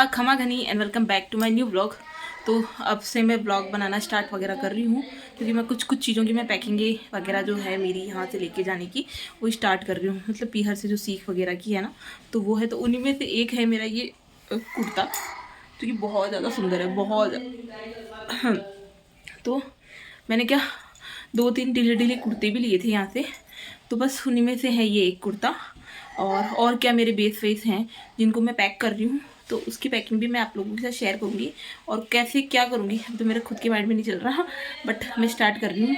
खमा घनी and welcome back to my new blog. तो अब से मैं ब्लॉग बनाना स्टार्ट वगैरह कर रही हूँ क्योंकि मैं कुछ चीज़ों की मैं पैकिंग वगैरह जो है मेरी यहाँ से लेके जाने की वो स्टार्ट कर रही हूँ। मतलब पीहर से जो सीख वगैरह की है ना, तो वो है। तो उन्हीं में से एक है मेरा ये कुर्ता, जो कि बहुत ज़्यादा सुंदर है, बहुत। तो मैंने क्या 2-3 ढीले कुर्ते भी लिए थे यहाँ से, तो बस उन्हीं में से है ये एक कुर्ता। और क्या मेरे बेस फेस हैं जिनको मैं पैक कर रही हूँ, तो उसकी पैकिंग भी मैं आप लोगों के साथ शेयर करूँगी। और कैसे क्या करूँगी तो मेरे खुद के माइंड में नहीं चल रहा, बट मैं स्टार्ट कर रही हूँ।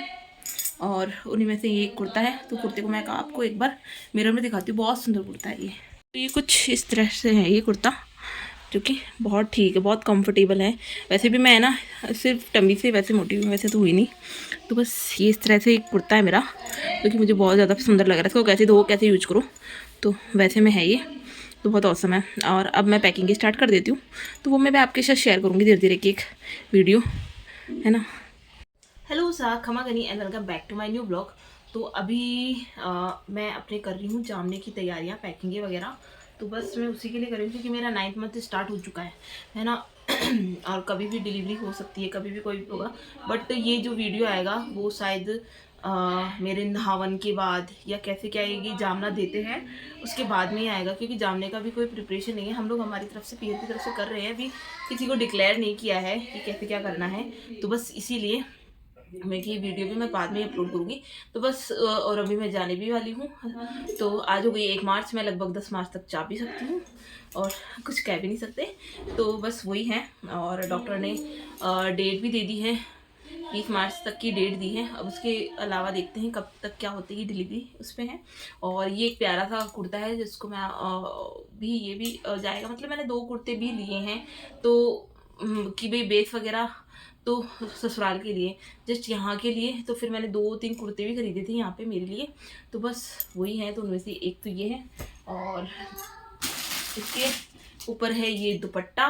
और उन्हीं में से ये एक कुर्ता है, तो कुर्ते को मैं आपको एक बार मिरर में दिखाती हूँ। बहुत सुंदर कुर्ता है ये। तो ये कुछ इस तरह से है ये कुर्ता, जो कि बहुत ठीक है, बहुत कंफर्टेबल है। वैसे भी मैं ना सिर्फ टमी से वैसे मोटी हूँ, वैसे तो हुई नहीं। तो बस ये इस तरह से एक कुर्ता है मेरा, जो कि मुझे बहुत ज़्यादा सुंदर लग रहा है। इसको कैसे धो कैसे यूज करो, तो वैसे में है ये, तो बहुत औसम है। और अब मैं पैकिंग स्टार्ट कर देती हूँ, तो वो मैं आपके साथ शेयर करूँगी धीरे धीरे की एक वीडियो, है ना। हेलो सा खमा गनी and welcome back to my new blog. तो अभी मैं अपने कर रही हूँ जामने की तैयारियाँ, पैकिंग वगैरह। तो बस मैं उसी के लिए कर रही हूँ क्योंकि मेरा 9th मंथ स्टार्ट हो चुका है ना। और कभी भी डिलीवरी हो सकती है, कभी भी कोई भी होगा। बट ये जो वीडियो आएगा वो शायद मेरे नहावन के बाद या कैसे क्या ये जामना देते हैं उसके बाद में ही आएगा, क्योंकि जामने का भी कोई प्रिपरेशन नहीं है। हम लोग हमारी तरफ से पीएम की तरफ से कर रहे हैं, अभी किसी को डिक्लेयर नहीं किया है कि कैसे क्या करना है। तो बस इसीलिए मैं कि वीडियो भी मैं बाद में अपलोड करूँगी। तो बस और अभी मैं जाने भी वाली हूँ। तो आज हो गई 1 मार्च, मैं लगभग 10 मार्च तक जा भी सकती हूँ और कुछ कह भी नहीं सकते। तो बस वही है। और डॉक्टर ने डेट भी दे दी है, 20 मार्च तक की डेट दी है। अब उसके अलावा देखते हैं कब तक क्या होती है, डिलीवरी उस पर है। और ये एक प्यारा सा कुर्ता है जिसको मैं भी ये भी जाएगा। मतलब मैंने 2 कुर्ते भी लिए हैं, तो कि भाई बेस वगैरह तो ससुराल के लिए, जस्ट यहाँ के लिए। तो फिर मैंने 2-3 कुर्ते भी खरीदे थे यहाँ पे मेरे लिए। तो बस वही है। तो उनमें से एक तो ये है, और इसके ऊपर है ये दुपट्टा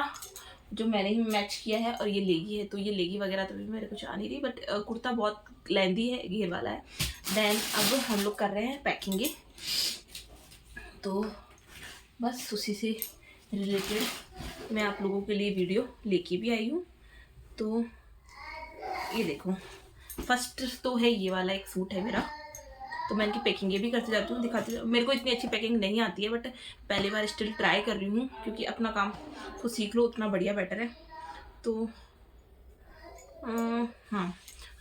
जो मैंने ही मैच किया है, और ये लेगी है। तो ये लेगी वगैरह तो भी मेरे कुछ आ नहीं रही, बट कुर्ता बहुत लेंदी है, घेर वाला है। देन अब हम लोग कर रहे हैं पैकिंग। तो बस उसी से रिलेटेड मैं आप लोगों के लिए वीडियो लेके भी आई हूँ। तो ये देखो, फर्स्ट तो है ये वाला एक सूट है मेरा। तो मैं इनकी पैकिंग भी करते जाती हूँ, दिखाती हूँ। मेरे को इतनी अच्छी पैकिंग नहीं आती है, बट पहली बार स्टिल ट्राई कर रही हूँ, क्योंकि अपना काम खुद सीख लो उतना बढ़िया बेटर है। तो हाँ,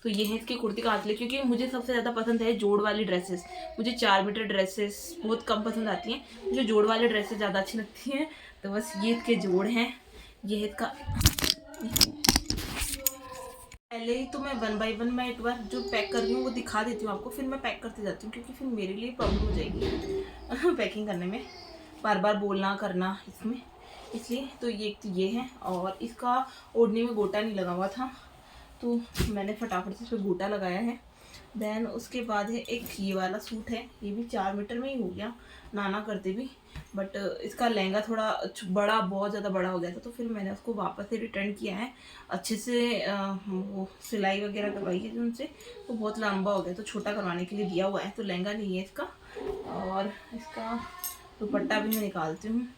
तो ये है इसकी कुर्ती का आंचल, क्योंकि मुझे सबसे ज़्यादा पसंद है जोड़ वाली ड्रेसेस। मुझे 4 मीटर ड्रेसेस बहुत कम पसंद आती हैं, मुझे जोड़ वाली ड्रेसेस ज़्यादा अच्छी लगती हैं। तो बस ये इसके जोड़ हैं। ये है इसका, पहले ही तो मैं 1 बाय 1 मैं एक बार जो पैक कर रही हूँ वो दिखा देती हूँ आपको, फिर मैं पैक करते जाती हूँ, क्योंकि फिर मेरे लिए प्रॉब्लम हो जाएगी पैकिंग करने में, बार बार बोलना करना इसमें, इसलिए। तो ये है, और इसका ओढ़ने में गोटा नहीं लगा हुआ था, तो मैंने फटाफट से इस पर गोटा लगाया है। देन उसके बाद है एक ये वाला सूट है, ये भी 4 मीटर में ही हो गया नाना करते भी। बट इसका लहंगा थोड़ा बड़ा, बहुत ज़्यादा बड़ा हो गया था, तो फिर मैंने उसको वापस से रिटर्न किया है। अच्छे से वो सिलाई वगैरह करवाई है उनसे, तो बहुत लंबा हो गया, तो छोटा करवाने के लिए दिया हुआ है। तो लहंगा नहीं है इसका। और इसका दुपट्टा भी मैं निकालती हूँ।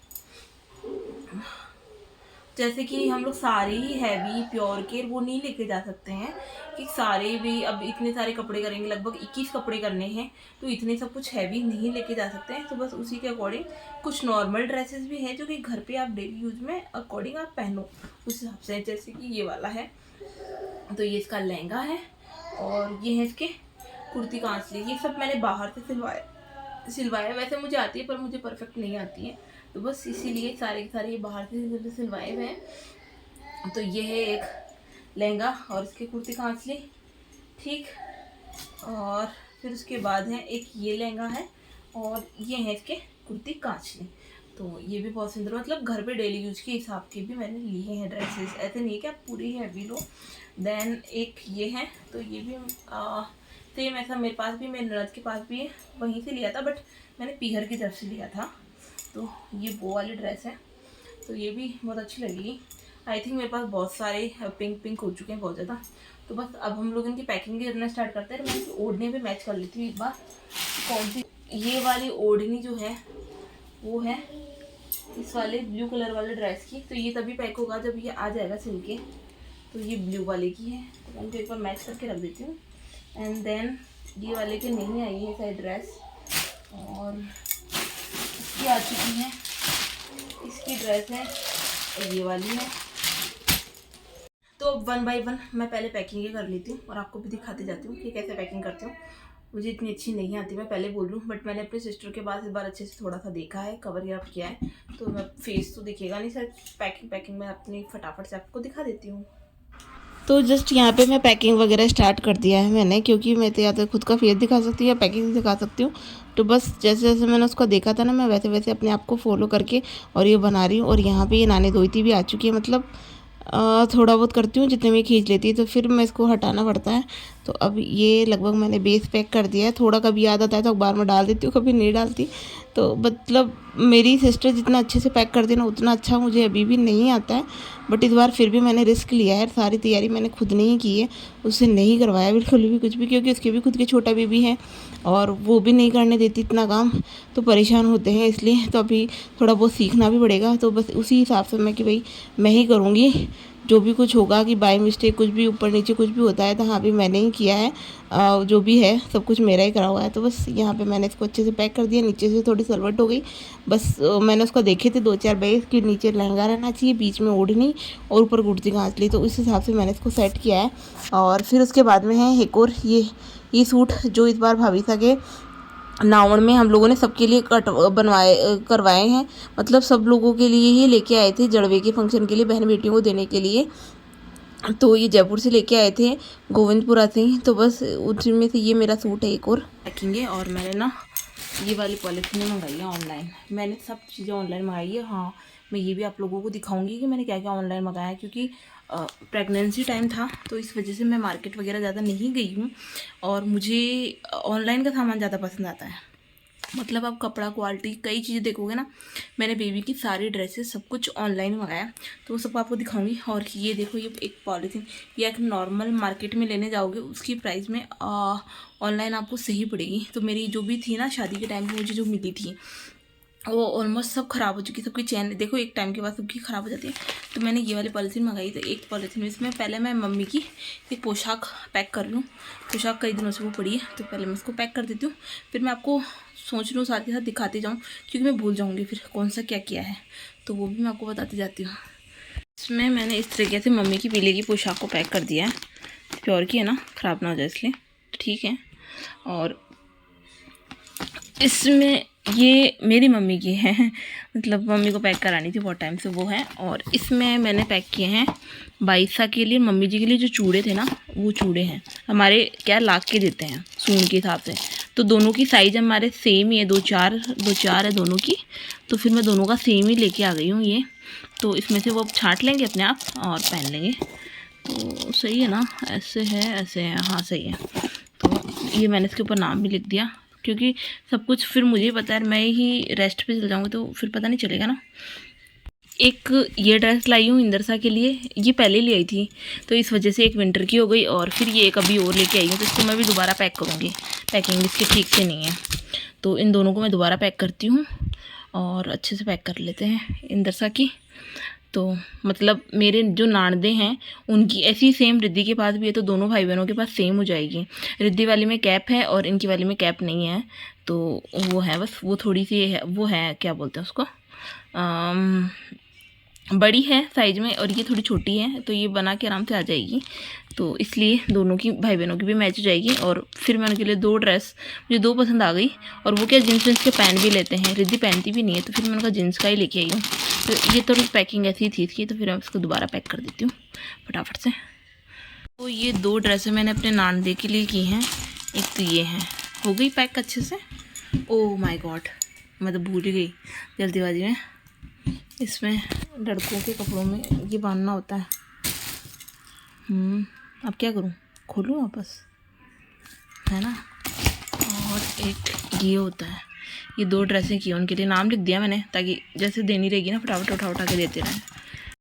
जैसे कि हम लोग सारे ही हैवी प्योर केयर वो नहीं लेके जा सकते हैं, कि सारे भी अब इतने सारे कपड़े करेंगे, लगभग 21 कपड़े करने हैं, तो इतने सब कुछ हैवी नहीं लेके जा सकते हैं। तो बस उसी के अकॉर्डिंग कुछ नॉर्मल ड्रेसेस भी हैं जो कि घर पे आप डेली यूज में अकॉर्डिंग आप पहनो उस हिसाब से। जैसे कि ये वाला है, तो ये इसका लहंगा है, और ये है इसके कुर्ती का आंचल। ये सब मैंने बाहर से सिलवाया। वैसे मुझे आती है, पर मुझे परफेक्ट नहीं आती है, तो बस इसीलिए सारे के सारे ये बाहर से सिलवाए हुए हैं। तो ये है एक लहंगा और इसके कुर्ती का आंचल, ठीक। और फिर उसके बाद है एक ये लहंगा है, और ये है इसके कुर्ती का आंचल। तो ये भी बहुत सुंदर, मतलब घर पे डेली यूज के हिसाब के भी मैंने लिए हैं ड्रेसेस, ऐसे नहीं कि आप पूरी हैवी लो। देन एक ये है, तो ये भी सेम ऐसा मेरे पास भी, मेरे ननद के पास भी है, वहीं से लिया था, बट मैंने पीहर की तरफ से लिया था। तो ये वो वाली ड्रेस है, तो ये भी बहुत अच्छी लगेगी। आई थिंक मेरे पास बहुत सारे पिंक हो चुके हैं, बहुत ज़्यादा। तो बस अब हम लोग इनकी पैकिंग करना स्टार्ट करते हैं। मैं इनकी ओढ़ने पे मैच कर लेती हूँ एक बार, कौन सी। ये वाली ओढ़नी जो है वो है इस वाले ब्लू कलर वाले ड्रेस की। तो ये तभी पैक होगा जब ये आ जाएगा सिल के। तो ये ब्लू वाले की है, तो मैं एक बार मैच करके रख देती हूँ। एंड देन ये वाले के नहीं आई है शायद ड्रेस, और इसकी आ चुकी है। इसकी ड्रेस है और ये वाली है। तो वन बाय वन मैं पहले पैकिंग कर लेती हूँ और आपको भी दिखाते जाती हूँ कि कैसे पैकिंग करती हूँ। मुझे इतनी अच्छी नहीं आती, मैं पहले बोल रही हूँ, बट मैंने अपनी सिस्टर के पास इस बार अच्छे से थोड़ा सा देखा है, कवर अप किया है। तो मैं फेस तो दिखेगा नहीं सर, पैकिंग मैं अपनी फटाफट से आपको दिखा देती हूँ। तो जस्ट यहाँ पे मैं पैकिंग वगैरह स्टार्ट कर दिया है मैंने, क्योंकि मैं तो या तो खुद का फेस दिखा सकती हूँ या पैकिंग दिखा सकती हूँ। तो बस जैसे जैसे मैंने उसको देखा था ना, मैं वैसे वैसे अपने आप को फॉलो करके और ये बना रही हूँ। और यहाँ पे ये नानी धोती भी आ चुकी है, मतलब थोड़ा बहुत करती हूँ, जितने में खींच लेती है तो फिर मैं इसको हटाना पड़ता है। तो अब ये लगभग मैंने बेस पैक कर दिया है। थोड़ा कभी याद आता है तो अखबार में डाल देती हूँ, कभी नहीं डालती। तो मतलब मेरी सिस्टर जितना अच्छे से पैक करती है ना, उतना अच्छा मुझे अभी भी नहीं आता है। बट इस बार फिर भी मैंने रिस्क लिया है, सारी तैयारी मैंने खुद नहीं की है, उससे नहीं करवाया बिल्कुल भी कुछ भी, क्योंकि उसके भी खुद के छोटा बेबी है और वो भी नहीं करने देती इतना काम, तो परेशान होते हैं इसलिए। तो अभी थोड़ा बहुत सीखना भी पड़ेगा। तो बस उसी हिसाब से मैं कि भाई मैं ही करूँगी, जो भी कुछ होगा कि बाय मिस्टेक कुछ भी ऊपर नीचे कुछ भी होता है तो हाँ भी मैंने ही किया है, जो भी है सब कुछ मेरा ही करा हुआ है। तो बस यहाँ पे मैंने इसको अच्छे से पैक कर दिया। नीचे से थोड़ी सलवट हो गई, बस मैंने उसको देखे थे 2-4 बैग कि नीचे लहंगा रहना चाहिए, बीच में ओढ़नी और ऊपर कुर्ती कांचली, तो उस हिसाब से मैंने इसको सेट किया है। और फिर उसके बाद में है एक और ये सूट जो इस बार भाभी के नावण में हम लोगों ने सबके लिए करवाए हैं, मतलब सब लोगों के लिए ही लेके आए थे जड़वे के फंक्शन के लिए, बहन बेटियों को देने के लिए। तो ये जयपुर से लेके आए थे, गोविंदपुरा से। तो बस उनमें से ये मेरा सूट है एक और पैकिंग है। और मैंने ना ये वाली पॉलिथीन मंगाई है ऑनलाइन, मैंने सब चीज़ें ऑनलाइन मंगाई है। हाँ, मैं ये भी आप लोगों को दिखाऊंगी कि मैंने क्या क्या ऑनलाइन मंगाया है, क्योंकि प्रेगनेंसी टाइम था तो इस वजह से मैं मार्केट वगैरह ज़्यादा नहीं गई हूँ। और मुझे ऑनलाइन का सामान ज़्यादा पसंद आता है, मतलब आप कपड़ा क्वालिटी कई चीज़ें देखोगे ना। मैंने बेबी की सारी ड्रेसेस सब कुछ ऑनलाइन मंगाया, तो वो सब आपको दिखाऊंगी। और ये देखो, ये एक पॉलीथीन, ये एक नॉर्मल मार्केट में लेने जाओगे उसकी प्राइस में ऑनलाइन आपको सही पड़ेगी। तो मेरी जो भी थी ना शादी के टाइम पे मुझे जो मिली थी वो ऑलमोस्ट सब ख़राब हो चुकी, सबकी चैन देखो एक टाइम के बाद सबकी ख़राब हो जाती है। तो मैंने ये वाली पॉलीथीन मंगाई। तो एक पॉलीथीन में इसमें पहले मैं मम्मी की एक पोशाक पैक कर लूँ, पोशाक कई दिनों से वो पड़ी है, तो पहले मैं इसको पैक कर देती हूँ। फिर मैं आपको सोच रही हूँ साथ के साथ दिखाती जाऊँ, क्योंकि मैं भूल जाऊँगी फिर कौन सा क्या किया है, तो वो भी मैं आपको बताती जाती हूँ। इसमें मैंने इस तरीके से मम्मी की पीले की पोशाक को पैक कर दिया है, प्योर की है ना, ख़राब ना हो जाए इसलिए, ठीक है। और इसमें ये मेरी मम्मी की है, मतलब मम्मी को पैक करानी थी बहुत टाइम से, वो है। और इसमें मैंने पैक किए हैं बाईसा के लिए, मम्मी जी के लिए जो चूड़े थे ना, वो चूड़े हैं हमारे क्या लाख के देते हैं सून के हिसाब से। तो दोनों की साइज़ हमारे सेम ही है, 2-4 है दोनों की। तो फिर मैं दोनों का सेम ही लेके आ गई हूँ ये। तो इसमें से वो अब छाँट लेंगे अपने आप और पहन लेंगे। तो सही है ना, ऐसे है, हाँ सही है। तो ये मैंने इसके ऊपर नाम भी लिख दिया, क्योंकि सब कुछ फिर मुझे पता है, मैं ही रेस्ट पे चल जाऊँगी तो फिर पता नहीं चलेगा ना। एक ये ड्रेस लाई हूँ इंदरसा के लिए, ये पहले ले आई थी तो इस वजह से एक विंटर की हो गई। और फिर ये एक अभी और लेके आई हूँ, तो इसको मैं भी दोबारा पैक करूँगी, पैकिंग इसकी ठीक से नहीं है। तो इन दोनों को मैं दोबारा पैक करती हूँ और अच्छे से पैक कर लेते हैं इंदरसा की। तो मतलब मेरे जो नानदे हैं उनकी ऐसी सेम रिद्धि के पास भी है, तो दोनों भाई बहनों के पास सेम हो जाएगी। रिद्धि वाली में कैप है और इनकी वाली में कैप नहीं है, तो वो है बस, वो थोड़ी सी है, वो है क्या बोलते हैं उसको, बड़ी है साइज़ में और ये थोड़ी छोटी है, तो ये बना के आराम से आ जाएगी। तो इसलिए दोनों की भाई बहनों की भी मैच हो जाएगी। और फिर मैं उनके लिए 2 ड्रेस, मुझे 2 पसंद आ गई। और वो क्या जीन्स के पहन भी लेते हैं, रिद्धि पहनती भी नहीं है, तो फिर मैं उनका जीन्स का ही लेके आई हूँ। तो ये थोड़ी पैकिंग ऐसी थी इसकी, तो फिर मैं इसको दोबारा पैक कर देती हूँ फटाफट से। तो ये 2 ड्रेसें मैंने अपने नानदे के लिए की हैं, एक तो ये है, हो गई पैक अच्छे से। ओह माय गॉड, मैं तो भूल ही गई जल्दीबाजी में। इसमें लड़कों के कपड़ों में ये बांधना होता है। अब क्या करूँ, खोलूँ वापस, है ना। और एक ये होता है, ये 2 ड्रेसें की उनके लिए, नाम लिख दिया मैंने ताकि जैसे देनी रहेगी ना फटाफट उठा के देते रहें।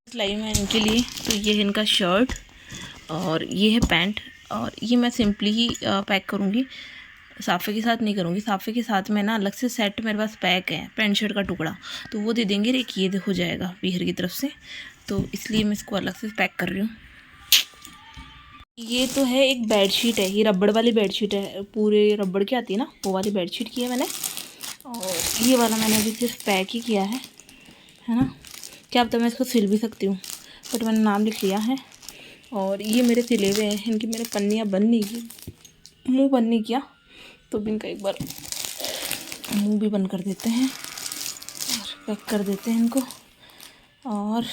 सिलाई में इनके लिए तो ये है इनका शर्ट और ये है पैंट, और ये मैं सिंपली ही पैक करूँगी। साफ़े के साथ नहीं करूँगी, साफ़े के साथ में ना अलग से सेट मेरे पास पैक है पैंट शर्ट का टुकड़ा, तो वो दे देंगे। एक ये हो जाएगा पीहर की तरफ से, तो इसलिए मैं इसको अलग से पैक कर रही हूँ। ये तो है एक बेडशीट है, ये रबड़ वाली बेडशीट है, पूरे रबड़ की आती है ना, वो वाली बेडशीट की है मैंने। और ये वाला मैंने अभी सिर्फ पैक ही किया है ना। क्या पता मैं इसको सिल भी सकती हूँ, बट मैंने नाम लिख लिया है। और ये मेरे सिले हुए हैं, इनकी मेरे पन्नियाँ बंद नहीं की, मुँह बंद नहीं किया, तो भी इनका एक बार मुँह भी बंद कर देते हैं और पैक कर देते हैं इनको। और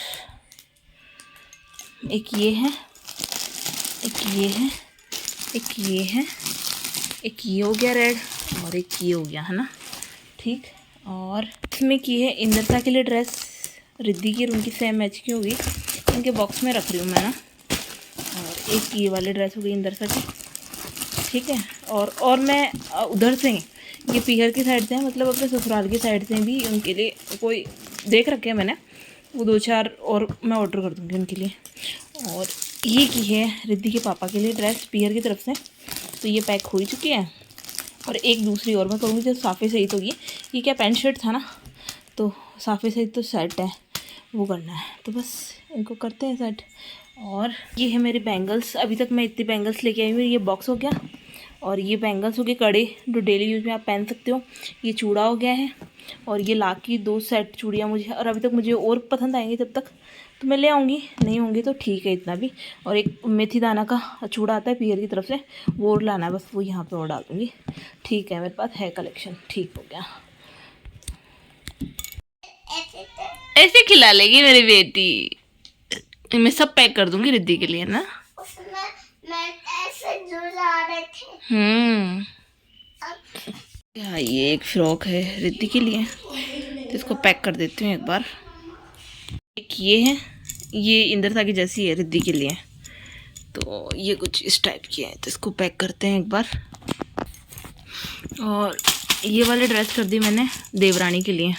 एक ये है, एक ये है, एक ये है, एक ये हो गया रेड, और एक ये हो गया, है ना, ठीक। और इसमें की है इंद्रता के लिए ड्रेस, रिद्धि की और उनकी सेम मैच की होगी, इनके बॉक्स में रख रही हूँ मैं ना। और एक ये वाली ड्रेस हो गई इंद्रता की, ठीक है। और मैं उधर से, ये पीहर की साइड से, मतलब अपने ससुराल की साइड से भी उनके लिए कोई देख रखे हैं मैंने, वो 2-4 और मैं ऑर्डर कर दूँगी उनके लिए। और ये की है रिद्धि के पापा के लिए ड्रेस पीहर की तरफ से, तो ये पैक हो ही चुकी है। और एक दूसरी और मैं करूँगी जो साफ़े सहित होगी। ये क्या पैंट शर्ट था ना, तो साफ़े सहित तो सेट है, वो करना है, तो बस इनको करते हैं सेट। और ये है मेरे बैंगल्स, अभी तक मैं इतने बैंगल्स लेके आई हूँ। ये बॉक्स हो गया, और ये बैंगल्स हो गए कड़े, जो डेली यूज़ में आप पहन सकते हो। ये चूड़ा हो गया है, और ये ला की 2 सेट चूड़ियाँ मुझे, और अभी तक मुझे और पसंद आएंगी तब तक तो मैं ले आऊँगी, नहीं होंगी तो ठीक है इतना भी। और एक मेथी दाना का चूड़ा आता है पीहर की तरफ से, वो और लाना है, बस वो यहाँ पे और डाल दूँगी। ठीक है, मेरे पास है कलेक्शन, ठीक हो गया। ऐसे खिला लेगी मेरी बेटी, मैं सब पैक कर दूँगी रिद्धि के लिए ना। ये एक फ्रॉक है रिद्धि के लिए, तो इसको पैक कर देती हूँ एक बार। एक ये है, ये इंद्रता की जैसी है रिद्धि के लिए, तो ये कुछ इस टाइप की है, तो इसको पैक करते हैं एक बार। और ये वाली ड्रेस कर दी मैंने देवरानी के लिए,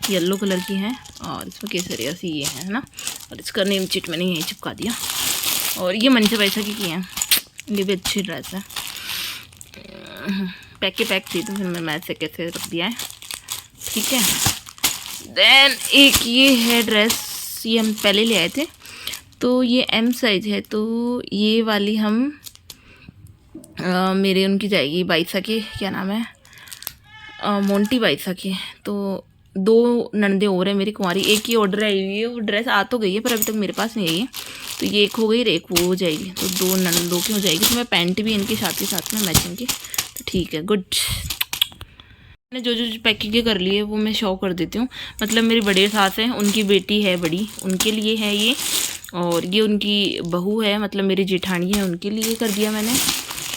येलो कलर की है, और इसमें केसरिया सी ये है ना, और इसका नेम चिट मैंने यहीं चिपका दिया। और ये मन से पैसा की है, ये भी अच्छी ड्रेस है, पैक के पैक थी, तो फिर मैं ऐसे कैसे रख दिया है, ठीक है। देन एक ये है ड्रेस, ये हम पहले ले आए थे, तो ये M साइज़ है, तो ये वाली हम मेरे उनकी जाएगी बाइसा के, क्या नाम है, मोंटी बाइसा के। तो 2 नंदे और है मेरी कुंवारी, एक ही ऑर्डर आई हुई है, वो ड्रेस आ तो गई है पर अभी तक मेरे पास नहीं आई है, तो ये एक हो गई और एक वो हो जाएगी, तो 2 नंदों की हो जाएगी। तो मैं पैंट भी इनके साथ के साथ में मैचिंग की, तो ठीक है, गुड। मैंने जो जो पैकिंग कर ली है वो मैं शो कर देती हूँ। मतलब मेरी बड़े सास हैं, उनकी बेटी है बड़ी, उनके लिए है ये, और ये उनकी बहू है, मतलब मेरी जेठानी है, उनके लिए कर दिया मैंने।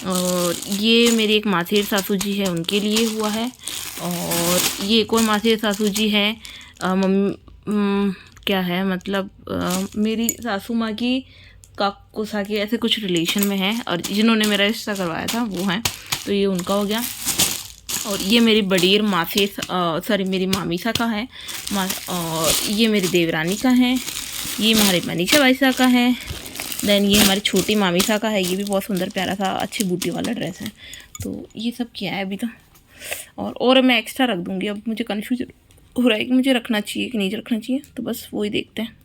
और ये मेरी एक मासीर सासू जी है, उनके लिए हुआ है। और ये एक और मासीर सासू जी है, क्या है मतलब मेरी सासू माँ की काकोसा के ऐसे कुछ रिलेशन में है, और जिन्होंने मेरा रिश्ता करवाया था वो हैं, तो ये उनका हो गया। और ये मेरी बड़ीर मासी सॉरी मेरी मामीसा का है, और ये मेरी देवरानी का है, ये हमारे मनीषा बाईसा का है। देन ये हमारी छोटी मामीसा का है, ये भी बहुत सुंदर प्यारा सा अच्छी बूटी वाला ड्रेस है। तो ये सब किया है अभी तो, और मैं एक्स्ट्रा रख दूँगी। अब मुझे कन्फ्यूजन हो रहा है कि मुझे रखना चाहिए कि नहीं रखना चाहिए, तो बस वही देखते हैं।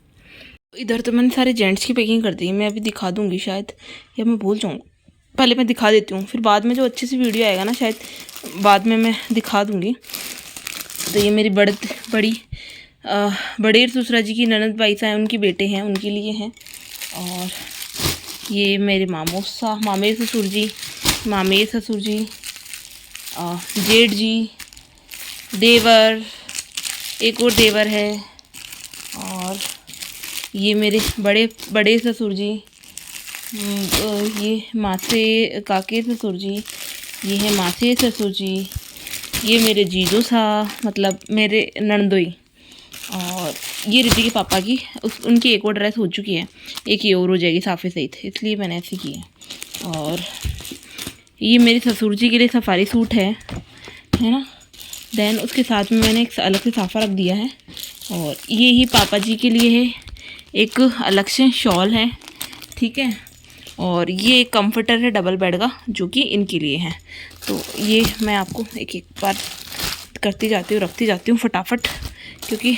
इधर तो मैंने सारे जेंट्स की पैकिंग कर दी, मैं अभी दिखा दूँगी शायद, या मैं भूल जाऊँगी। पहले मैं दिखा देती हूँ, फिर बाद में जो अच्छे से वीडियो आएगा ना शायद बाद में मैं दिखा दूँगी। तो ये मेरी बड़ेर ससुरा जी की ननद बाईसा हैं, उनके बेटे हैं, उनके लिए हैं। और ये मेरे मामेर ससुर जी, जेठ जी, देवर, एक और देवर है। और ये मेरे बड़े ससुर जी, ये मासे काके ससुर जी, ये है मासे ससुर जी, ये मेरे जीजो सा मतलब मेरे नंदोई। और ये रिद्धि के पापा की उनकी एक और ड्रेस हो चुकी है, एक ये और हो जाएगी साफ़े सहित, इसलिए मैंने ऐसे की है। और ये मेरे ससुर जी के लिए सफारी सूट है ना। देन उसके साथ में मैंने एक अलग से साफ़ा रख दिया है। और ये ही पापा जी के लिए है, एक अलग से शॉल है, ठीक है। और ये एक कम्फर्टर है डबल बेड का, जो कि इनके लिए है। तो ये मैं आपको एक एक बार करती जाती हूँ, रखती जाती हूँ फटाफट, क्योंकि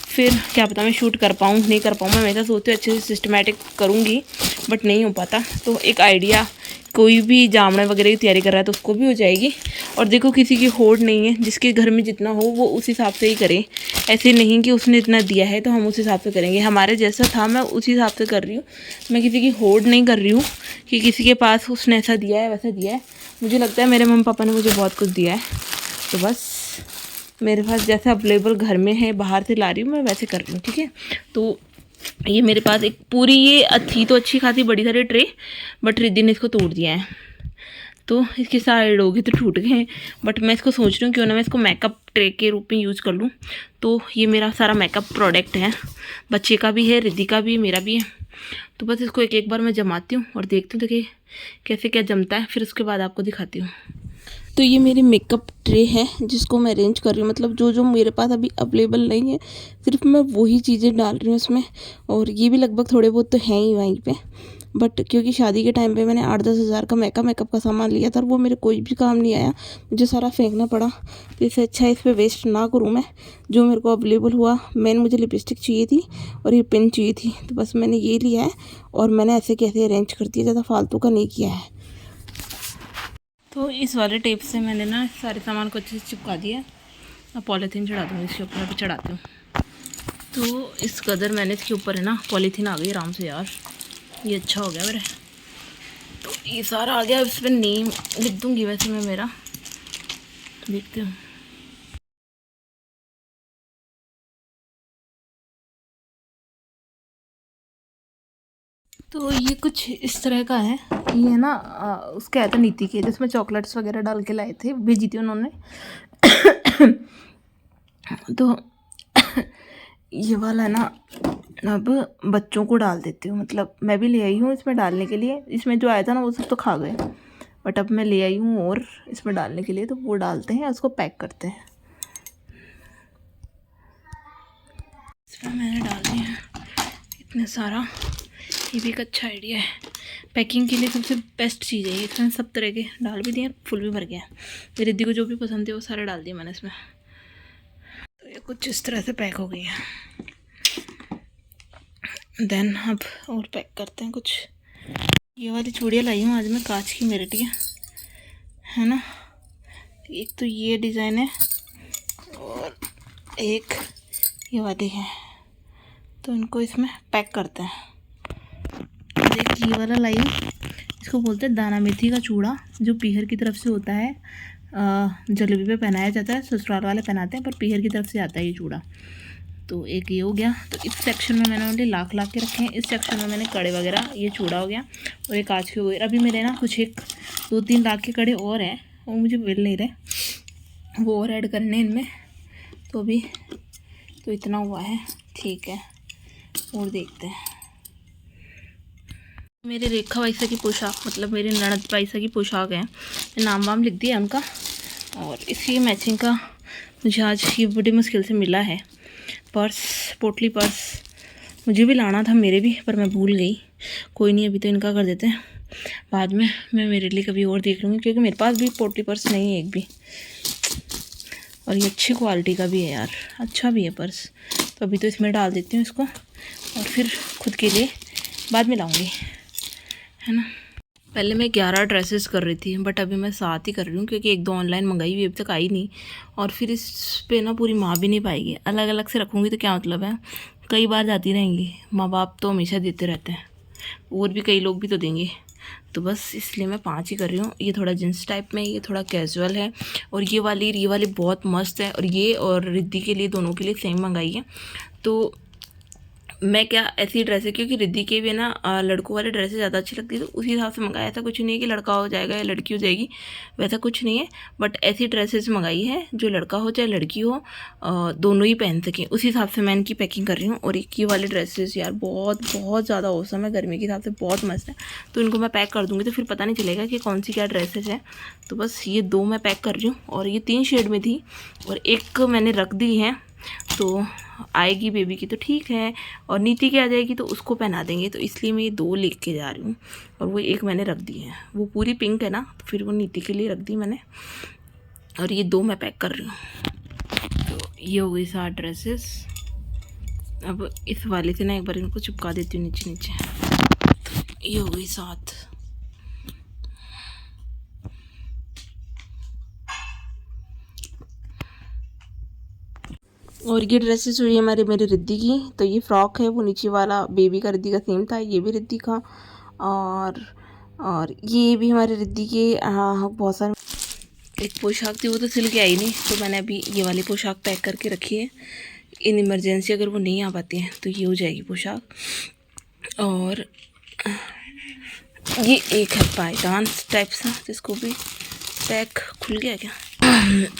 फिर क्या पता मैं शूट कर पाऊँ नहीं कर पाऊँ। मैं हमेशा सोचती हूँ अच्छे से सिस्टमेटिक करूँगी, बट नहीं हो पाता। तो एक आइडिया, कोई भी जामने वगैरह की तैयारी कर रहा है तो उसको भी हो जाएगी। और देखो किसी की होड़ नहीं है, जिसके घर में जितना हो वो उस हिसाब से ही करे। ऐसे नहीं कि उसने इतना दिया है तो हम उस हिसाब से करेंगे। हमारे जैसा था मैं उस हिसाब से कर रही हूँ। मैं किसी की होड़ नहीं कर रही हूँ कि किसी के पास उसने ऐसा दिया है वैसा दिया है। मुझे लगता है मेरे मम्मी पापा ने मुझे बहुत कुछ दिया है, तो बस मेरे पास जैसे अवेलेबल घर में है, बाहर से ला रही हूँ मैं वैसे कर रही हूँ, ठीक है। तो ये मेरे पास एक पूरी ये थी तो अच्छी खासी बड़ी सारी ट्रे, बट रिद्धि ने इसको तोड़ दिया है, तो इसके साइड हो गए तो टूट गए हैं। बट मैं इसको सोच रही हूँ क्यों ना मैं इसको मेकअप ट्रे के रूप में यूज़ कर लूँ। तो ये मेरा सारा मेकअप प्रोडक्ट है, बच्चे का भी है, रिद्धि का भी है, मेरा भी है। तो बस इसको एक एक बार मैं जमाती हूँ और देखती हूँ देखिए कैसे क्या जमता है, फिर उसके बाद आपको दिखाती हूँ। तो ये मेरी मेकअप ट्रे है जिसको मैं अरेंज कर रही हूँ, मतलब जो जो मेरे पास अभी अवेलेबल नहीं है सिर्फ मैं वही चीज़ें डाल रही हूँ इसमें। और ये भी लगभग थोड़े बहुत तो हैं ही वहीं पे, बट क्योंकि शादी के टाइम पे मैंने 8-10 हज़ार का मेकअप का सामान लिया था और वो मेरे कोई भी काम नहीं आया, मुझे सारा फेंकना पड़ा। तो इससे अच्छा इस पर वेस्ट ना करूँ मैं, जो मेरे को अवेलेबल हुआ। मुझे लिपस्टिक चाहिए थी और ये पेन चाहिए थी, तो बस मैंने ये लिया है और मैंने ऐसे कैसे अरेंज कर दिया, ज़्यादा फालतू का नहीं किया है। तो इस वाले टेप से मैंने ना सारे सामान को अच्छे से चिपका दिया। अब पॉलीथीन चढ़ा दूँगी इसके ऊपर, अभी चढ़ाती हूँ। तो इस कदर मैंने इसके ऊपर है ना पॉलीथीन आ गई आराम से यार, ये अच्छा हो गया मेरा। तो ये सारा आ गया, इस पर नेम लिख दूँगी वैसे मैं मेरा, देखते हूँ। तो ये कुछ इस तरह का है, ये है ना उसके आया था नीति के, जिसमें चॉकलेट्स वगैरह डाल के लाए थे, भेजी थी उन्होंने। तो ये वाला ना अब बच्चों को डाल देती हूँ, मतलब मैं भी ले आई हूँ इसमें डालने के लिए। इसमें जो आया था ना वो सब तो खा गए, बट अब मैं ले आई हूँ और इसमें डालने के लिए, तो वो डालते हैं, उसको पैक करते हैं। इसमें मैंने डाल दिया इतना सारा, ये भी एक अच्छा आइडिया है पैकिंग के लिए, सबसे बेस्ट चीज़ है ये। इसमें सब तरह के डाल भी दिए, फुल भी भर गया। मेरी रिद्धि को जो भी पसंद है वो सारे डाल दिए मैंने इसमें। तो ये कुछ इस तरह से पैक हो गई है। देन अब और पैक करते हैं कुछ। ये वाली चूड़ियाँ लाई हूँ आज मैं, कांच की मेरठी है ना। एक तो ये डिज़ाइन है और एक ये वाली है, तो इनको इसमें पैक करते हैं। एक ये वाला लाई हूँ, इसको बोलते हैं दाना मेथी का चूड़ा, जो पीहर की तरफ से होता है, जलेबी पे पहनाया जाता है, ससुराल वाले पहनाते हैं, पर पीहर की तरफ से आता है ये चूड़ा। तो एक ये हो गया। तो इस सेक्शन में मैंने ओनली लाख के रखे हैं, इस सेक्शन में मैंने कड़े वगैरह, ये चूड़ा हो गया और ये कांच के हो गए। अभी मेरे ना कुछ 1-2-3 लाख के कड़े और हैं, वो मुझे मिल नहीं रहे, वो और ऐड करने इनमें। तो अभी तो इतना हुआ है, ठीक है, और देखते हैं। मेरे रेखा वाइसा की पोशाक, मतलब मेरे ननद वाइसा की पोशाक है, नाम वाम लिख दिया उनका, और इसी मैचिंग का मुझे आज ये बड़ी मुश्किल से मिला है पर्स, पोटली पर्स। मुझे भी लाना था मेरे भी, पर मैं भूल गई। कोई नहीं, अभी तो इनका कर देते हैं, बाद में मैं मेरे लिए कभी और देख लूँगी, क्योंकि मेरे पास भी पोटली पर्स नहीं है एक भी, और ये अच्छी क्वालिटी का भी है यार, अच्छा भी है पर्स। तो अभी तो इसमें डाल देती हूँ इसको, और फिर खुद के लिए बाद में लाऊँगी, है ना। पहले मैं 11 ड्रेसेस कर रही थी, बट अभी मैं 7 ही कर रही हूँ, क्योंकि 1-2 ऑनलाइन मंगाई हुई, अभी तक आई नहीं, और फिर इस पे ना पूरी माँ भी नहीं पाएगी। अलग अलग से रखूँगी तो क्या मतलब है, कई बार जाती रहेंगी। माँ बाप तो हमेशा देते रहते हैं, और भी कई लोग भी तो देंगे। तो बस इसलिए मैं 5 ही कर रही हूँ। ये थोड़ा जींस टाइप में, ये थोड़ा कैजुअल है, और ये वाली बहुत मस्त है। और ये और रिद्धि के लिए, दोनों के लिए सेम मंगाई है। तो मैं क्या ऐसी ड्रेस है, क्योंकि रिद्धि के भी ना लड़कों वाले ड्रेसेस ज़्यादा अच्छी लगती है, तो उसी हिसाब से मंगाया। ऐसा कुछ नहीं है कि लड़का हो जाएगा या लड़की हो जाएगी, वैसा कुछ नहीं है, बट ऐसी ड्रेसेस मंगाई है जो लड़का हो चाहे लड़की हो, दोनों ही पहन सकें, उसी हिसाब से मैं इनकी पैकिंग कर रही हूँ। और एक ये वाले ड्रेसेस यार बहुत बहुत ज़्यादा औसम है, गर्मी के हिसाब से बहुत मस्त है। तो इनको मैं पैक कर दूँगी, तो फिर पता नहीं चलेगा कि कौन सी क्या ड्रेसेस है। तो बस ये 2 मैं पैक कर रही हूँ, और ये 3 शेड में थी, और एक मैंने रख दी है। तो आएगी बेबी की तो ठीक है, और नीति की आ जाएगी तो उसको पहना देंगे। तो इसलिए मैं ये 2 लेके जा रही हूँ, और वो एक मैंने रख दी है, वो पूरी पिंक है ना, तो फिर वो नीति के लिए रख दी मैंने, और ये 2 मैं पैक कर रही हूँ। तो ये हो गई 7 ड्रेसेस। अब इस वाले से ना एक बार इनको चिपका देती हूँ नीचे नीचे। तो ये हो गई 7। और ये ड्रेसेस हुई है मेरी रिद्धि की। तो ये फ्रॉक है, वो नीचे वाला बेबी का रिद्धि का सेम था, ये भी रिद्धि का। और ये भी हमारे रिद्धि के बहुत सारे। एक पोशाक थी वो तो सिल के आई नहीं, तो मैंने अभी ये वाली पोशाक पैक करके रखी है। इन इमरजेंसी अगर वो नहीं आ पाती हैं तो ये हो जाएगी पोशाक। और ये एक है पायदान्स टाइप सा, जिसको भी पैक खुल गया क्या।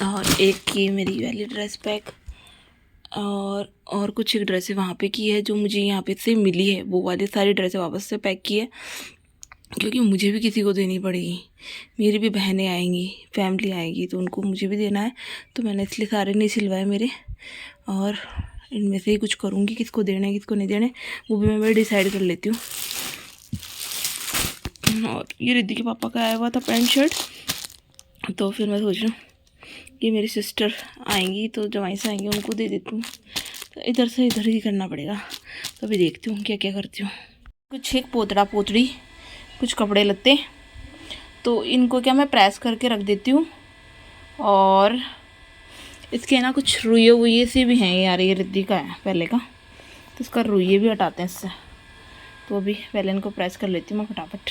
और एक ये मेरी वाली ड्रेस पैक, और कुछ एक ड्रेसें वहाँ पे की है जो मुझे यहाँ पे से मिली है, वो वाली सारी ड्रेसें वापस से पैक की है, क्योंकि मुझे भी किसी को देनी पड़ेगी। मेरी भी बहनें आएंगी, फैमिली आएगी, तो उनको मुझे भी देना है। तो मैंने इसलिए सारे नहीं सिलवाए मेरे, और इनमें से ही कुछ करूँगी, किसको देना है किसको नहीं देना है वो भी मैं डिसाइड कर लेती हूँ। और ये रिद्धि के पापा का आया हुआ था पैंट शर्ट, तो फिर मैं सोच रही हूँ कि मेरी सिस्टर आएंगी तो जवाई से आएंगी, उनको दे देती हूँ। तो इधर से इधर ही करना पड़ेगा। तो अभी देखती हूँ क्या क्या करती हूँ। कुछ एक पोतड़ा पोतड़ी, कुछ कपड़े लत्ते, तो इनको क्या मैं प्रेस करके रख देती हूँ। और इसके ना कुछ रुइये वुइये से भी हैं यार, ये रिद्धि का है पहले का, तो इसका रुइये भी हटाते हैं इससे। तो अभी पहले इनको प्रेस कर लेती हूँ मैं फटाफट।